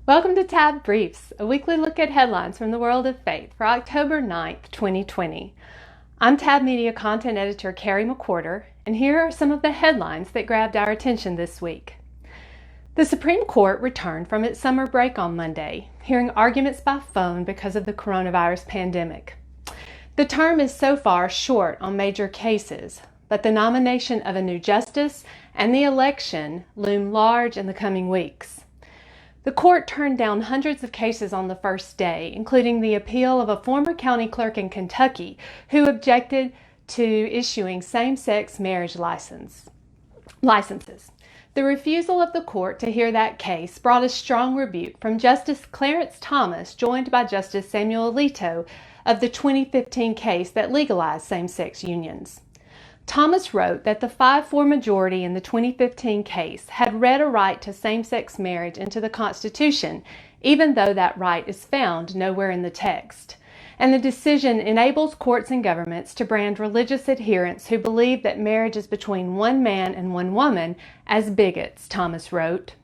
Welcome to Tab Briefs, a weekly look at headlines from the world of faith for October 9th, 2020. I'm Tab Media content editor Carrie McWhorter, and here are some of the headlines that grabbed our attention this week. The Supreme Court returned from its summer break on Monday, hearing arguments by phone because of the coronavirus pandemic. The term is so far short on major cases, but the nomination of a new justice and the election loom large in the coming weeks. The court turned down hundreds of cases on the first day, including the appeal of a former county clerk in Kentucky who objected to issuing same-sex marriage licenses. The refusal of the court to hear that case brought a strong rebuke from Justice Clarence Thomas, joined by Justice Samuel Alito, of the 2015 case that legalized same-sex unions. Thomas wrote that the 5-4 majority in the 2015 case had read a right to same-sex marriage into the Constitution, even though that right is found nowhere in the text. And the decision enables courts and governments to brand religious adherents who believe that marriage is between one man and one woman as bigots, Thomas wrote.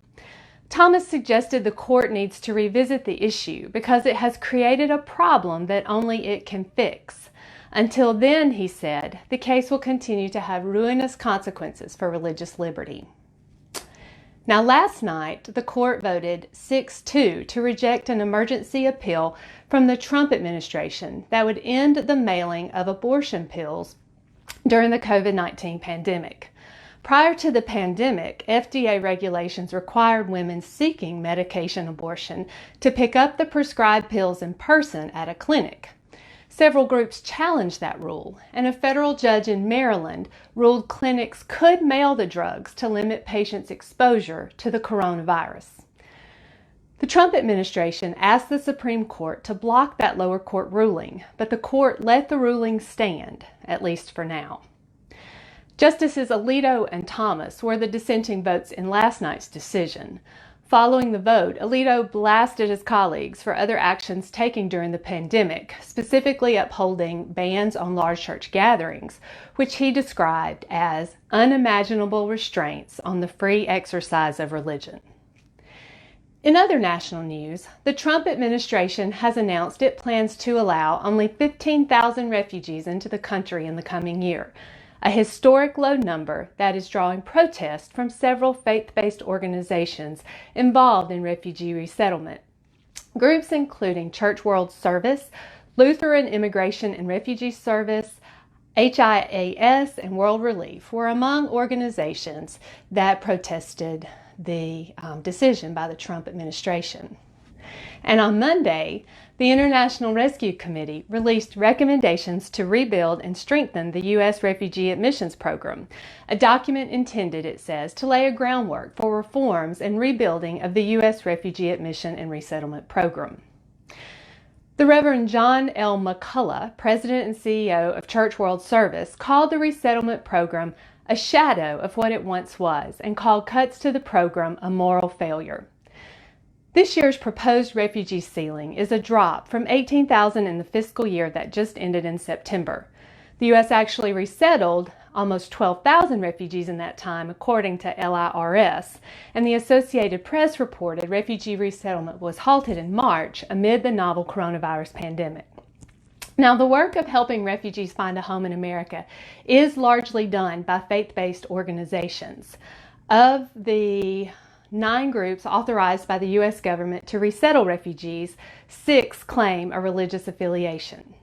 Thomas suggested the court needs to revisit the issue because it has created a problem that only it can fix. Until then, he said, the case will continue to have ruinous consequences for religious liberty. Now, last night, the court voted 6-2 to reject an emergency appeal from the Trump administration that would end the mailing of abortion pills during the COVID-19 pandemic. Prior to the pandemic, FDA regulations required women seeking medication abortion to pick up the prescribed pills in person at a clinic. Several groups challenged that rule, and a federal judge in Maryland ruled clinics could mail the drugs to limit patients' exposure to the coronavirus. The Trump administration asked the Supreme Court to block that lower court ruling, but the court let the ruling stand, at least for now. Justices Alito and Thomas were the dissenting votes in last night's decision. Following the vote, Alito blasted his colleagues for other actions taken during the pandemic, specifically upholding bans on large church gatherings, which he described as unimaginable restraints on the free exercise of religion. In other national news, the Trump administration has announced it plans to allow only 15,000 refugees into the country in the coming year, a historic low number that is drawing protest from several faith-based organizations involved in refugee resettlement. Groups including Church World Service, Lutheran Immigration and Refugee Service, HIAS, and World Relief were among organizations that protested the decision by the Trump administration. And on Monday, the International Rescue Committee released recommendations to rebuild and strengthen the U.S. Refugee Admissions Program, a document intended, it says, to lay a groundwork for reforms and rebuilding of the U.S. Refugee Admission and Resettlement Program. The Reverend John L. McCullough, President and CEO of Church World Service, called the resettlement program a shadow of what it once was and called cuts to the program a moral failure. This year's proposed refugee ceiling is a drop from 18,000 in the fiscal year that just ended in September. The U.S. actually resettled almost 12,000 refugees in that time, according to LIRS, and the Associated Press reported refugee resettlement was halted in March amid the novel coronavirus pandemic. Now, the work of helping refugees find a home in America is largely done by faith-based organizations. Of the 9 groups authorized by the U.S. government to resettle refugees, 6 claim a religious affiliation.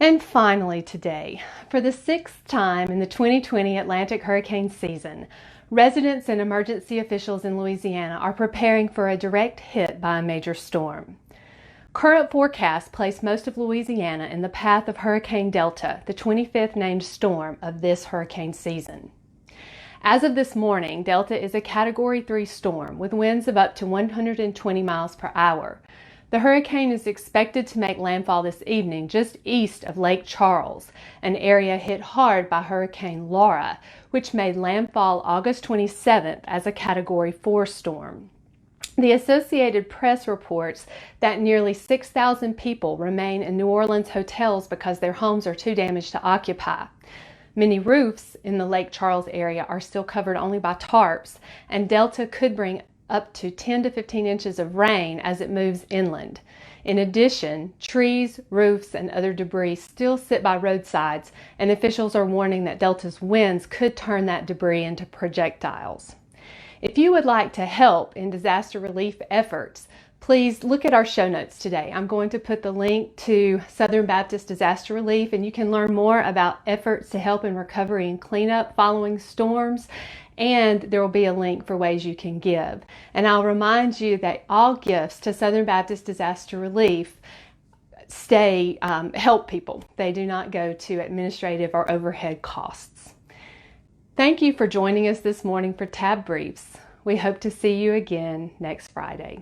And finally today, for the 6th time in the 2020 Atlantic hurricane season, residents and emergency officials in Louisiana are preparing for a direct hit by a major storm. Current forecasts place most of Louisiana in the path of Hurricane Delta, the 25th named storm of this hurricane season. As of this morning, Delta is a Category 3 storm with winds of up to 120 miles per hour. The hurricane is expected to make landfall this evening just east of Lake Charles, an area hit hard by Hurricane Laura, which made landfall August 27th as a Category 4 storm. The Associated Press reports that nearly 6,000 people remain in New Orleans hotels because their homes are too damaged to occupy. Many roofs in the Lake Charles area are still covered only by tarps, and Delta could bring up to 10 to 15 inches of rain as it moves inland. In addition, trees, roofs, and other debris still sit by roadsides, and officials are warning that Delta's winds could turn that debris into projectiles. If you would like to help in disaster relief efforts, please look at our show notes today. I'm going to put the link to Southern Baptist Disaster Relief, and you can learn more about efforts to help in recovery and cleanup following storms. And there will be a link for ways you can give. And I'll remind you that all gifts to Southern Baptist Disaster Relief help people. They do not go to administrative or overhead costs. Thank you for joining us this morning for TAB Briefs. We hope to see you again next Friday.